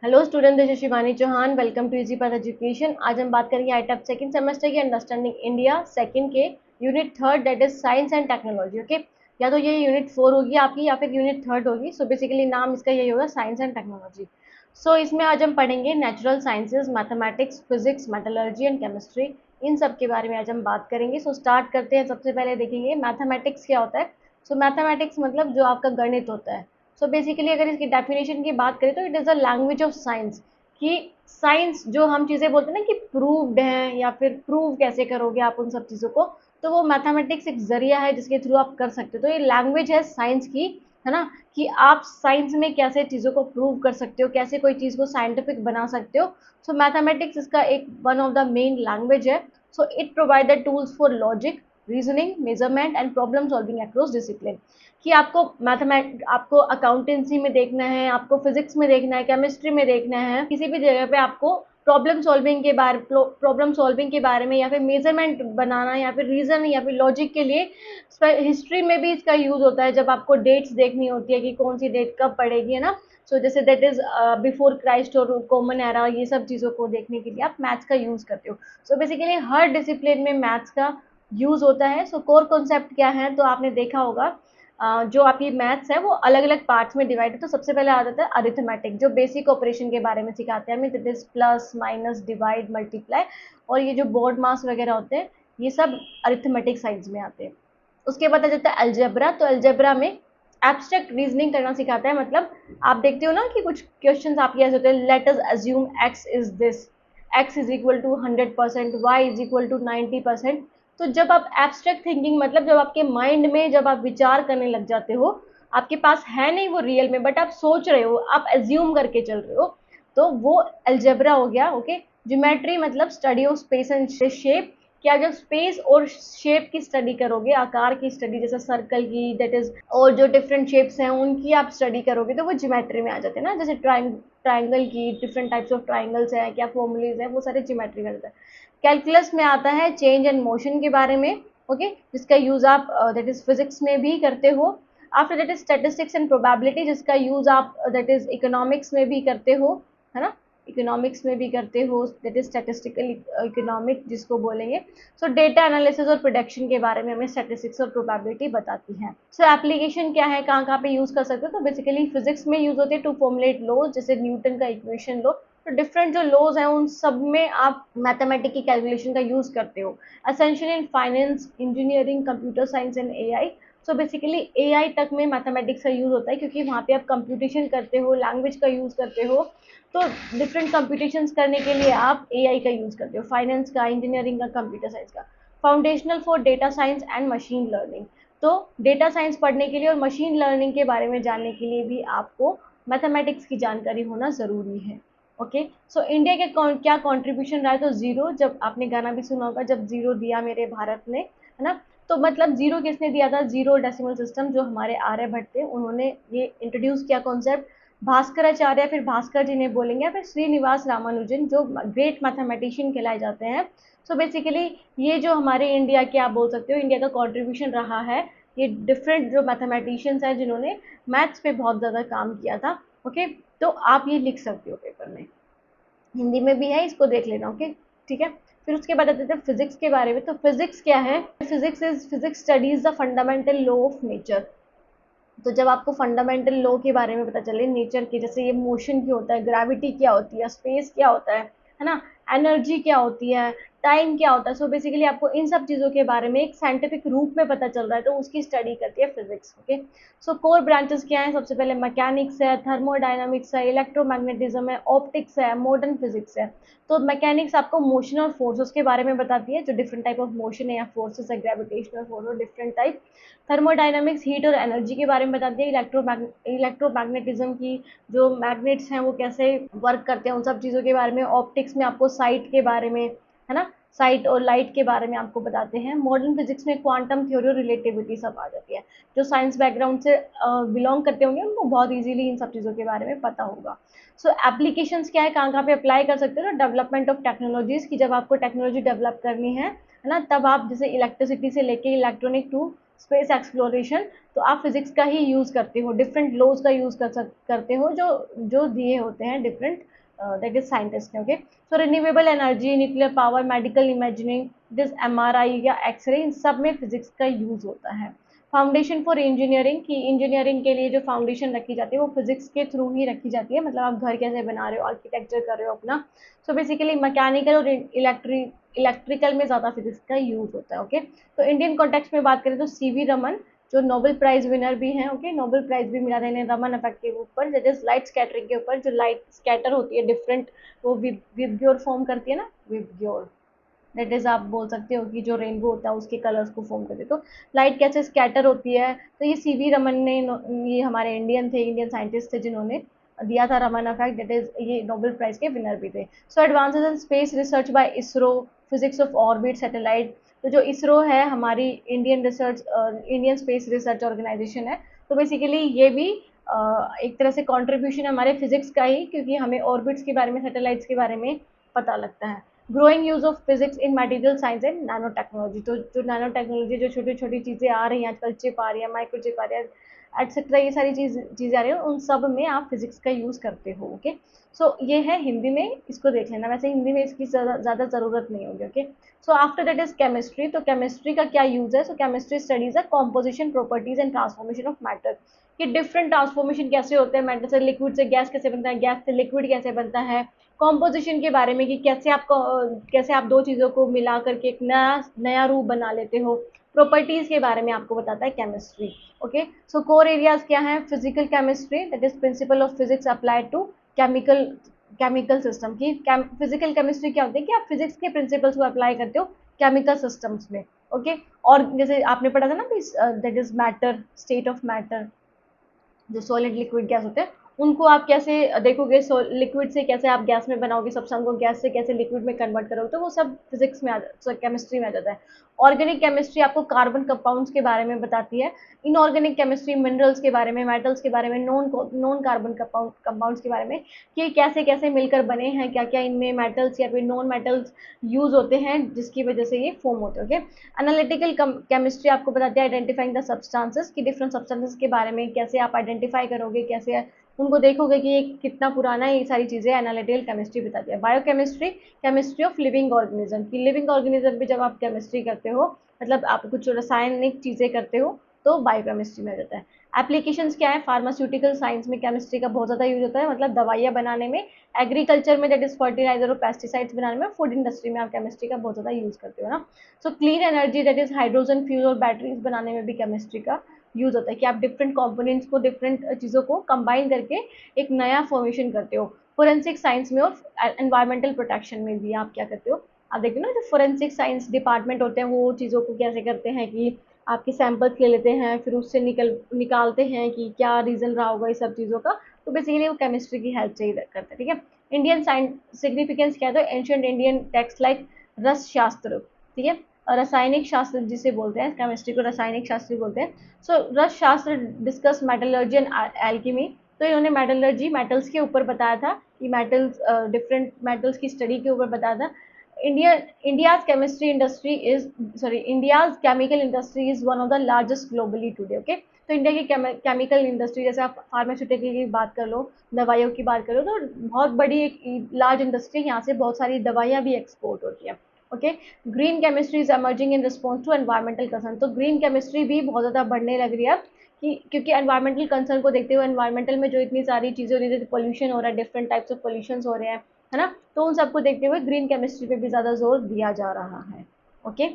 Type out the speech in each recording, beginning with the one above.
Hello student, this is Shivani Chauhan. Welcome to easy path education. आज हम बात करेंगे आईटेप सेकंड सेमेस्टर की अंडरस्टैंडिंग इंडिया सेकंड के unit third that is science and technology. Okay, या तो ये यूनिट 4 होगी आपकी या फिर यूनिट थर्ड होगी। सो बेसिकली नाम इसका यही होगा, साइंस एंड टेक्नोलॉजी। सो इसमें आज हम पढ़ेंगे natural sciences, mathematics, physics, metallurgy and chemistry. इन सब के बारे में आज हम बात करेंगे। सो स्टार्ट करते हैं। सबसे पहले देखेंगे मैथमेटिक्स क्या होता है। सो मैथमेटिक्स मतलब जो आपका गणित होता है। सो बेसिकली अगर इसकी डेफिनेशन की बात करें तो it is a language of science. कि साइंस जो हम चीज़ें बोलते हैं ना कि प्रूव्ड हैं या फिर प्रूव कैसे करोगे आप उन सब चीज़ों को, तो वो मैथमेटिक्स एक जरिया है जिसके थ्रू आप कर सकते हो। तो ये लैंग्वेज है साइंस की, है ना, कि आप साइंस में कैसे चीज़ों को प्रूव कर सकते हो, कैसे कोई चीज़ को साइंटिफिक बना सकते हो। सो मैथमेटिक्स इसका एक one of the main language है। So it provide the tools for logic, reasoning, measurement and problem solving across discipline. कि आपको आपको अकाउंटेंसी में देखना है, आपको फिजिक्स में देखना है, केमिस्ट्री में देखना है, किसी भी जगह पे आपको प्रॉब्लम सॉल्विंग के बारे में या फिर मेजरमेंट बनाना या फिर रीजन या फिर लॉजिक के लिए। हिस्ट्री में भी इसका यूज होता है जब आपको डेट्स देखनी होती है कि कौन सी डेट कब पड़ेगी, है ना। सो जैसे दैट इज बिफोर क्राइस्ट और कॉमन एरा, ये सब चीज़ों को देखने के लिए आप मैथ्स का यूज करते हो। सो बेसिकली हर डिसिप्लिन में मैथ्स का यूज होता है। सो कोर कॉन्सेप्ट क्या है, तो आपने देखा होगा जो आपकी मैथ्स है वो अलग अलग पार्ट्स में डिवाइड है। तो सबसे पहले आ जाता है अरिथमेटिक, जो बेसिक ऑपरेशन के बारे में सिखाते हैं हमें, that is plus minus divide multiply. और ये जो बोर्ड मास वगैरह होते हैं ये सब अरिथमेटिक साइंस में आते हैं। उसके बाद आ जाता है अलजेब्रा। तो अलजेब्रा में एब्स्ट्रैक्ट रीजनिंग करना सिखाता है। मतलब आप देखते हो ना कि कुछ क्वेश्चंस आपके ऐसे होते हैं, let us assume X is this, X is equal to 100%, Y is equal to 90%। तो जब आप एब्स्ट्रैक्ट थिंकिंग, मतलब जब आपके माइंड में जब आप विचार करने लग जाते हो, आपके पास है नहीं वो रियल में, बट आप सोच रहे हो, आप एज्यूम करके चल रहे हो, तो वो अलजेब्रा हो गया। ओके, ज्योमेट्री मतलब study of space and shape. क्या जब स्पेस और शेप की स्टडी करोगे, आकार की स्टडी, जैसे सर्कल की दैट इज, और जो डिफरेंट शेप्स हैं उनकी आप स्टडी करोगे तो वो ज्योमेट्री में आ जाते हैं ना। जैसे ट्राइंगल की डिफरेंट टाइप्स ऑफ ट्राइंगल्स हैं, क्या फॉर्मूलेज हैं, वो सारे ज्योमेट्री में आते हैं। कैलकुलस में आता है चेंज एंड मोशन के बारे में। ओके, जिसका यूज आप दैट इज फिजिक्स में भी करते हो। After that is statistics and probability, जिसका यूज आप दैट इज इकोनॉमिक्स में भी करते हो, है ना। इकोनॉमिक्स में भी करते हो, दैट इज स्टैटिस्टिकल इकोनॉमिक जिसको बोलेंगे। सो डेटा एनालिसिस और प्रोडक्शन के बारे में हमें स्टैटिस्टिक्स और प्रोबेबिलिटी बताती है। सो एप्लीकेशन क्या है, कहाँ कहाँ पे यूज कर सकते हो, तो बेसिकली फिजिक्स में यूज होती है टू फॉर्मुलेट लॉज, जैसे न्यूटन का इक्वेशन लो। तो डिफरेंट जो लॉज हैं उन सब में आप मैथमेटिक्स की कैलकुलेशन का यूज करते हो। Essential in finance, engineering, computer science and AI. So basically AI तक में मैथमेटिक्स का यूज होता है, क्योंकि वहाँ पे आप कंप्यूटेशन करते हो, लैंग्वेज का यूज करते हो। तो डिफरेंट कंप्यूटेशंस करने के लिए आप एआई का यूज करते हो, फाइनेंस का, इंजीनियरिंग का, कंप्यूटर साइंस का। Foundational for data science and machine learning. तो डेटा साइंस पढ़ने के लिए और मशीन लर्निंग के बारे में जानने के लिए भी आपको मैथमेटिक्स की जानकारी होना ज़रूरी है। ओके, सो इंडिया के क्या कंट्रीब्यूशन रहा है, तो जीरो। जब आपने गाना भी सुना होगा, जब जीरो दिया मेरे भारत ने, है ना। तो मतलब जीरो किसने दिया था, जीरो डेसिमल सिस्टम, जो हमारे आर्यभट्ट थे, उन्होंने ये इंट्रोड्यूस किया कॉन्सेप्ट। भास्कराचार्य, फिर भास्कर जी ने बोलेंगे, फिर श्रीनिवास रामानुजन जो ग्रेट मैथमेटिशियन कहलाए जाते हैं। सो बेसिकली ये जो हमारे इंडिया के, आप बोल सकते हो इंडिया का कंट्रीब्यूशन रहा है, ये डिफरेंट जो मैथमेटिशियंस हैं जिन्होंने मैथ्स पे बहुत ज़्यादा काम किया था। ओके, तो आप ये लिख सकते हो पेपर में, हिंदी में भी है, इसको देख लेना। ओके, ठीक है। फिर उसके बाद आते थे फिजिक्स के बारे में। तो फिजिक्स क्या है, physics studies the fundamental law of nature. तो जब आपको फंडामेंटल लॉ के बारे में पता चले नेचर के, जैसे ये मोशन क्या होता है, ग्रेविटी क्या होती है, स्पेस क्या होता है ना, एनर्जी क्या होती है, टाइम क्या होता है। सो बेसिकली आपको इन सब चीज़ों के बारे में एक साइंटिफिक रूप में पता चल रहा है, तो उसकी स्टडी करती है physics. Okay, so core branches क्या है, सबसे पहले मैकेनिक्स है, थर्मोडाइनमिक्स है, इलेक्ट्रोमैग्नेटिज्म है, ऑप्टिक्स है, मॉडर्न फिजिक्स है। तो मैकेनिक्स आपको मोशन और फोर्सेस के बारे में बताती है, जो डिफरेंट टाइप ऑफ मोशन है या फोर्सेस है, ग्रेविटेशनल फोर्स और डिफरेंट टाइप। थर्मोडायनामिक्स हीट और एनर्जी के बारे में बताती है। इलेक्ट्रोमैग्नेटिज्म की जो मैग्नेट्स हैं वो कैसे वर्क करते हैं, उन सब चीज़ों के बारे में। ऑप्टिक्स में आपको साइट के बारे में, है ना, साइट और लाइट के बारे में आपको बताते हैं। मॉडर्न फिजिक्स में क्वांटम थ्योरी और रिलेटिविटी सब आ जाती है। जो साइंस बैकग्राउंड से बिलोंग करते होंगे उनको बहुत इजीली इन सब चीज़ों के बारे में पता होगा। सो एप्लीकेशंस क्या है, कहाँ कहाँ पे अप्लाई कर सकते हो, तो डेवलपमेंट ऑफ टेक्नोलॉजीज की, जब आपको टेक्नोलॉजी डेवलप करनी है ना, तब आप जैसे इलेक्ट्रिसिटी से लेके इलेक्ट्रॉनिक टू स्पेस एक्सप्लोरेशन, तो आप फिजिक्स का ही यूज़ करते हो, डिफरेंट लॉज का यूज़ करते हो जो जो दिए होते हैं डिफरेंट दैट इज साइंटिस्ट ने। Okay, so renewable energy, nuclear power, medical imagining, this MRI या एक्सरे, इन सब में फिजिक्स का यूज़ होता है। फाउंडेशन फॉर इंजीनियरिंग, की इंजीनियरिंग के लिए जो फाउंडेशन रखी जाती है वो फिजिक्स के थ्रू ही रखी जाती है, मतलब आप घर कैसे बना रहे हो, आर्किटेक्चर कर रहे हो अपना। सो बेसिकली मैकेनिकल और इलेक्ट्रिकल में ज़्यादा फिजिक्स का यूज़ होता है। ओके, तो इंडियन कॉन्टेक्स्ट में बात करें तो सीवी रमन जो नोबेल प्राइज विनर भी हैं, ओके, नोबेल प्राइज भी मिला था इन्हें रमन इफेक्ट के ऊपर, दैट इज लाइट स्कैटरिंग के ऊपर, जो लाइट स्कैटर होती है डिफरेंट, वो विबग्योर फॉर्म करती है ना, विबग्योर, दैट इज आप बोल सकते हो कि जो रेनबो होता है उसके कलर्स को फॉर्म करते, तो लाइट कैसे स्कैटर होती है, तो ये सीवी रमन ने, ये हमारे इंडियन थे, इंडियन साइंटिस्ट थे जिन्होंने दिया था रमन इफेक्ट, दैट इज ये नोबेल प्राइज के विनर भी थे। So advances in space research by ISRO, physics of orbit satellite, तो जो इसरो है हमारी इंडियन स्पेस रिसर्च ऑर्गेनाइजेशन है, तो बेसिकली ये भी एक तरह से कंट्रीब्यूशन हमारे फिजिक्स का ही, क्योंकि हमें ऑर्बिट्स के बारे में, सैटेलाइट्स के बारे में पता लगता है। Growing use of physics in material science and nano technology, तो जो नैनो टेक्नोलॉजी, जो छोटी छोटी चीज़ें आ रही हैं आजकल, चिप आ रही है, माइक्रो चिप आ रही है, एटसेट्रा, ये सारी चीज़ें आ रही हैं, उन सब में आप फिजिक्स का यूज़ करते हो। ओके, सो ये है हिंदी में, इसको देख लेना, वैसे हिंदी में इसकी ज़्यादा ज़रूरत नहीं होगी। Okay, so after that is chemistry, तो केमिस्ट्री का क्या यूज़ है, सो केमिस्ट्री स्टडीज है composition, properties and transformation of matter, कि डिफरेंट ट्रांसफॉर्मेशन कैसे होते हैं, मैटर से लिक्विड से गैस कैसे बनता है, गैस से लिक्विड कैसे बनता है, कॉम्पोजिशन के बारे में कि कैसे आप दो चीज़ों को मिला करके एक नया नया रूप बना लेते हो, प्रॉपर्टीज के बारे में आपको बताता है chemistry. Okay, so core areas क्या है, physical chemistry, that is principle of physics applied to chemical chemical system की, फिजिकल केमिस्ट्री क्या होती है कि आप फिजिक्स के प्रिंसिपल्स को अप्लाई करते हो केमिकल सिस्टम्स में। ओके, और जैसे आपने पढ़ा था ना, that is matter, state of matter, जो सॉलिड लिक्विड गैस होते हैं, उनको आप कैसे देखोगे, लिक्विड से कैसे आप गैस में बनाओगे सब्सटेंस को, गैस से कैसे लिक्विड में कन्वर्ट करोगे, तो वो सब फिजिक्स में केमिस्ट्री में आ जाता है। ऑर्गेनिक केमिस्ट्री आपको कार्बन कंपाउंड्स के बारे में बताती है, इनऑर्गेनिक केमिस्ट्री मिनरल्स के बारे में, मेटल्स के बारे में, नॉन कार्बन कंपाउंड्स के बारे में, कि कैसे कैसे मिलकर बने हैं, क्या क्या इनमें मेटल्स या फिर नॉन मेटल्स यूज होते हैं जिसकी वजह से ये फॉर्म होते हैं। ओके, एनालिटिकल केमिस्ट्री आपको बताती है आइडेंटिफाइंग द सब्सटेंसेस, की डिफरेंट सब्सटेंसेस के बारे में कैसे आप आइडेंटिफाई करोगे, कैसे उनको देखोगे कि ये कितना पुराना है, ये सारी चीज़ें एनालिटिकल केमिस्ट्री बताती है। Biochemistry, chemistry of living organism, की लिविंग ऑर्गेनिज्म पे जब आप केमिस्ट्री करते हो, मतलब आप कुछ रासायनिक चीज़ें करते हो, तो बायोकेमिस्ट्री में आ जाता है। एप्लीकेशंस क्या है, फार्मास्यूटिकल साइंस में केमिस्ट्री का बहुत ज़्यादा यूज होता है, मतलब दवाइयाँ बनाने में, एग्रीकल्चर में दैट इज फर्टिलाइजर और पेस्टिसाइड्स बनाने में, फूड इंडस्ट्री में आप केमिस्ट्री का बहुत ज़्यादा यूज करते हो ना। So clean energy, that is hydrogen fuel और बैटरीज बनाने में भी केमिस्ट्री का यूज होता है, कि आप डिफरेंट कंपोनेंट्स को, डिफरेंट चीज़ों को कंबाइन करके एक नया फॉर्मेशन करते हो। फोरेंसिक साइंस में और एनवायरमेंटल प्रोटेक्शन में भी आप क्या करते हो, आप देखते हो ना, जो फोरेंसिक साइंस डिपार्टमेंट होते हैं वो चीज़ों को कैसे करते हैं कि आपके सैंपल्स ले लेते हैं, फिर उससे निकालते हैं कि क्या रीज़न रहा होगा इस सब चीज़ों का, तो बेसिकली वो केमिस्ट्री की हेल्प से ही करते हैं। ठीक है, इंडियन साइंस सिग्निफिकेंस क्या है, तो एंशियंट इंडियन टेक्स्ट लाइक रस शास्त्र, ठीक है, रासायनिक शास्त्र जिसे बोलते हैं, केमिस्ट्री को रासायनिक शास्त्र बोलते हैं। सो रस शास्त्र डिस्कस मेटलर्जी एंड एल्केमी, तो इन्होंने मेटलर्जी, मेटल्स के ऊपर बताया था, कि मेटल्स, डिफरेंट मेटल्स की स्टडी के ऊपर बताया था। India's chemistry industry is, sorry, India's chemical industry is one of the largest globally today. Okay, तो इंडिया की केमिकल इंडस्ट्री, जैसे आप फार्मास्यूटिकल की बात कर लो, दवाइयों की बात करो, तो बहुत बड़ी एक लार्ज इंडस्ट्री, यहाँ से बहुत सारी दवाइयाँ भी एक्सपोर्ट होती हैं। Okay, green chemistry is emerging in response to environmental concern, तो ग्रीन केमिस्ट्री भी बहुत ज़्यादा बढ़ने लग रही है, कि क्योंकि एनवायरमेंटल कंसर्न को देखते हुए, एनवायरमेंटल में जो इतनी सारी चीज़ें हो रही है, जैसे पोल्यूशन हो रहा है, डिफरेंट टाइप्स ऑफ पोल्यूशन हो रहे हैं, है ना, तो उन सबको देखते हुए ग्रीन केमिस्ट्री पे भी ज़्यादा जोर दिया जा रहा है। ओके,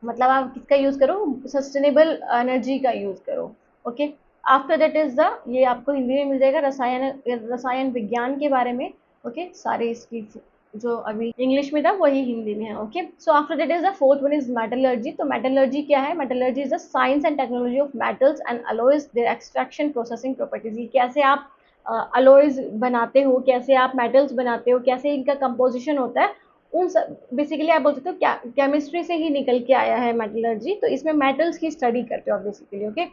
मतलब आप किसका यूज़ करो, सस्टेनेबल एनर्जी का यूज़ करो। Okay, after that is the, ये आपको हिंदी में मिल जाएगा, रसायन विज्ञान के बारे में। ओके, सारे इसकी जो अभी इंग्लिश में था वही हिंदी में है। Okay, so after that is the fourth one is metallurgy, तो मेटलर्जी क्या है, metallurgy is the science and technology of metals and alloys, their extraction, processing, properties, कैसे आप अलॉयज बनाते हो, कैसे आप मेटल्स बनाते हो, कैसे इनका कंपोजिशन होता है, उन सब बेसिकली आप बोल सकते हो, केमिस्ट्री से ही निकल के आया है मेटलर्जी, तो इसमें मेटल्स की स्टडी करते हो आप बेसिकली। ओके,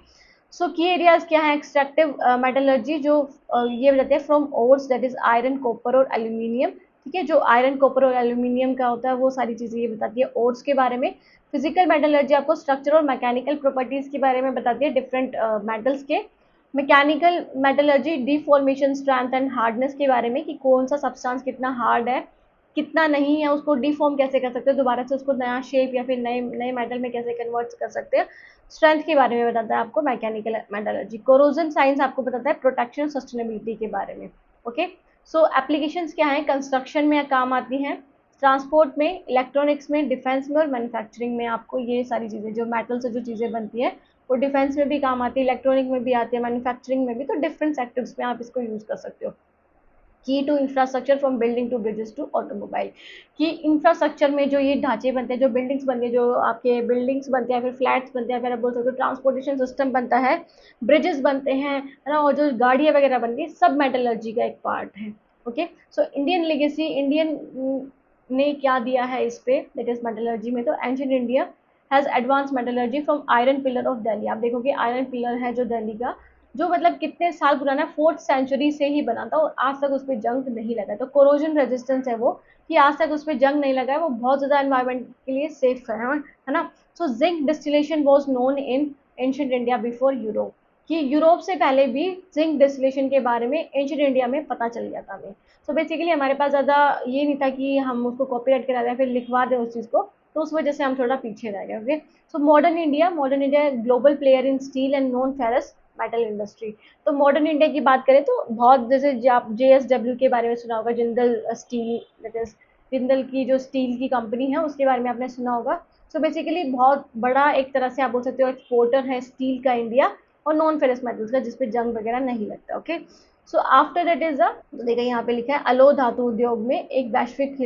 सो की एरियाज क्या है, एक्सट्रैक्टिव मेटलर्जी, जो ये बताते हैं from ores, that is iron, copper और एल्यूमिनियम, ठीक है, जो आयरन, कॉपर और एल्यूमिनियम का होता है वो सारी चीज़ें ये बताती है। ओड्स के बारे में। फिजिकल मेटलर्जी आपको स्ट्रक्चर और मैकेनिकल प्रॉपर्टीज़ के बारे में बताती है डिफरेंट मेटल्स के। Mechanical metallurgy deformation, strength and hardness के बारे में कि कौन सा सब्सटेंस कितना हार्ड है, कितना नहीं है, उसको डिफॉर्म कैसे कर सकते हैं, दोबारा से उसको नया शेप या फिर नए नए मेटल में कैसे कन्वर्ट कर सकते हैं। स्ट्रेंथ के बारे में बताता है आपको मैकेनिकल मेटलर्जी। कोरोजन साइंस आपको बताता है प्रोटेक्शन सस्टेनेबिलिटी के बारे में। ओके, सो एप्लीकेशंस क्या हैं? कंस्ट्रक्शन में काम आती हैं, ट्रांसपोर्ट में, इलेक्ट्रॉनिक्स में, डिफेंस में और मैन्युफैक्चरिंग में आपको ये सारी चीज़ें, जो मेटल से जो चीज़ें बनती है वो डिफेंस में भी काम आती है, इलेक्ट्रॉनिक में भी आती है, मैन्युफैक्चरिंग में भी। तो डिफरेंट सेक्टर्स में आप इसको यूज़ कर सकते हो। Key to infrastructure from building to bridges to automobile, कि इंफ्रास्ट्रक्चर में जो ये ढांचे बनते हैं, जो बिल्डिंग्स बनती है, जो आपके बिल्डिंग्स बनते हैं, फिर फ्लैट्स बनते हैं, फिर आप बोल सकते हो ट्रांसपोर्टेशन सिस्टम बनता है, ब्रिजेस बनते हैं, है ना, और जो गाड़ियाँ वगैरह बनती है, सब मेटलर्जी का एक पार्ट है। Okay, so Indian legacy, Indian ने क्या दिया है इस पे, दैट इज मेटलर्जी में, तो ancient India has advance metallurgy from iron pillar of Delhi. आप देखोगे आयरन पिलर है जो दिल्ली का, जो मतलब कितने साल पुराना है, 4th सेंचुरी से ही बना था और आज तक उस पर जंग नहीं लगा। तो कोरोजन रेजिस्टेंस है वो, कि आज तक उस पर जंग नहीं लगा है, वो बहुत ज़्यादा एनवायरमेंट के लिए सेफ है ना। So zinc distillation was known in ancient India before Europe, कि यूरोप से पहले भी जिंक डिस्टिलेशन के बारे में एंशिएंट इंडिया में पता चल गया था हमें। सो बेसिकली हमारे पास ज़्यादा ये नहीं था कि हम उसको कॉपीराइट करा दें फिर लिखवा दें उस चीज़ को, तो उस वजह से हम थोड़ा पीछे रह गए। Okay, so modern India global player in steel and non ferrous metal industry. तो मॉडर्न इंडिया की बात करें तो बहुत, जैसे आप JSW के बारे में सुना होगा, Jindal steel, that is Jindal की जो स्टील की कंपनी है उसके बारे में आपने सुना होगा। सो बेसिकली बहुत बड़ा एक तरह से आप बोल सकते हो एक्सपोर्टर है स्टील का इंडिया, और नॉन फेरस मेटल्स का, जिसपे जंग वगैरह नहीं लगता। Okay, so after that is तो देखा यहाँ पे लिखा है अलो धातु उद्योग में एक वैश्विक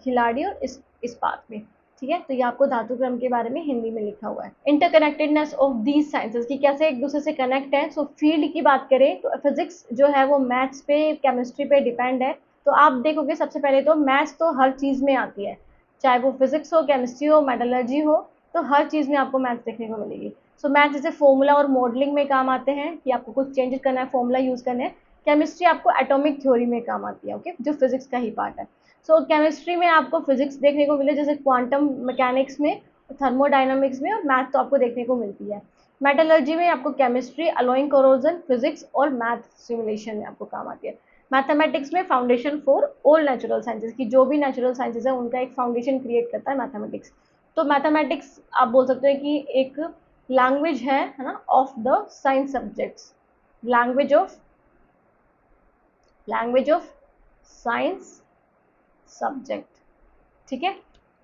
खिलाड़ी और इस्पात में। ठीक है, तो ये आपको धातु क्रम के बारे में हिंदी में लिखा हुआ है। इंटरकनेक्टेडनेस ऑफ दीज साइंसेस, की कैसे एक दूसरे से कनेक्ट है। सो फील्ड की बात करें तो फिजिक्स जो है वो मैथ्स पे, केमिस्ट्री पे डिपेंड है। तो आप देखोगे सबसे पहले तो मैथ्स तो हर चीज़ में आती है, चाहे वो फिजिक्स हो, केमिस्ट्री हो, मेटलर्जी हो, तो हर चीज़ में आपको मैथ्स देखने को मिलेगी। सो मैथ्स जैसे फॉर्मूला और मॉडलिंग में काम आते हैं, कि आपको कुछ चेंजेस करना है, फॉर्मूला यूज़ करना है। केमिस्ट्री आपको एटॉमिक थ्योरी में काम आती है, ओके, जो फिजिक्स का ही पार्ट है। सो केमिस्ट्री में आपको फिजिक्स देखने को मिले, जैसे क्वांटम मैकेनिक्स में, थर्मोडाइनमिक्स में, और मैथ तो आपको देखने को मिलती है। मेटलर्जी में आपको केमिस्ट्री, अलोइंग कोरोजन, फिजिक्स और मैथ सिमुलेशन में आपको काम आती है। मैथमेटिक्स में foundation for all natural sciences, की जो भी नेचुरल साइंसेज है उनका एक फाउंडेशन क्रिएट करता है मैथमेटिक्स। तो मैथमेटिक्स आप बोल सकते हैं कि एक लैंग्वेज है ना, of the science subjects, language of language of science subject. ठीक है,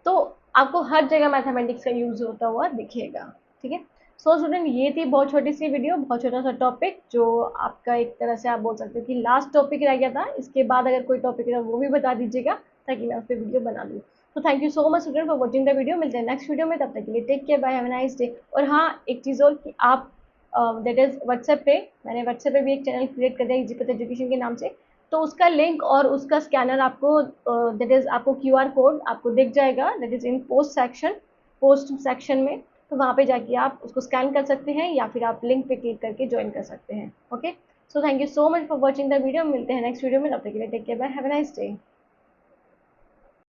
तो आपको हर जगह मैथमेटिक्स का यूज होता हुआ दिखेगा। ठीक है, सो स्टूडेंट, ये थी बहुत छोटी सी वीडियो, बहुत छोटा सा टॉपिक, जो आपका एक तरह से आप बोल सकते हो कि लास्ट टॉपिक रह गया था। इसके बाद अगर कोई टॉपिक है वो भी बता दीजिएगा, ताकि मैं उस पर वीडियो बना दूँ। तो thank you so much student for watching the video. मिलते हैं नेक्स्ट वीडियो में, तब तक के लिए take care, bye, have a nice day. और हाँ, एक चीज़ और, कि आप दैट इज व्हाट्सएप पे, मैंने व्हाट्सएप पे भी एक चैनल क्रिएट कर दिया इजीपथ एजुकेशन के नाम से। तो उसका लिंक और उसका स्कैनर आपको, दैट इज आपको QR कोड आपको दिख जाएगा, that is in post section में। तो वहाँ पे जाके आप उसको स्कैन कर सकते हैं, या फिर आप लिंक पे क्लिक करके ज्वाइन कर सकते हैं। Okay, so thank you so much for watching the video. मिलते हैं नेक्स्ट वीडियो में, तब तक के लिए take care, bye, have a nice day.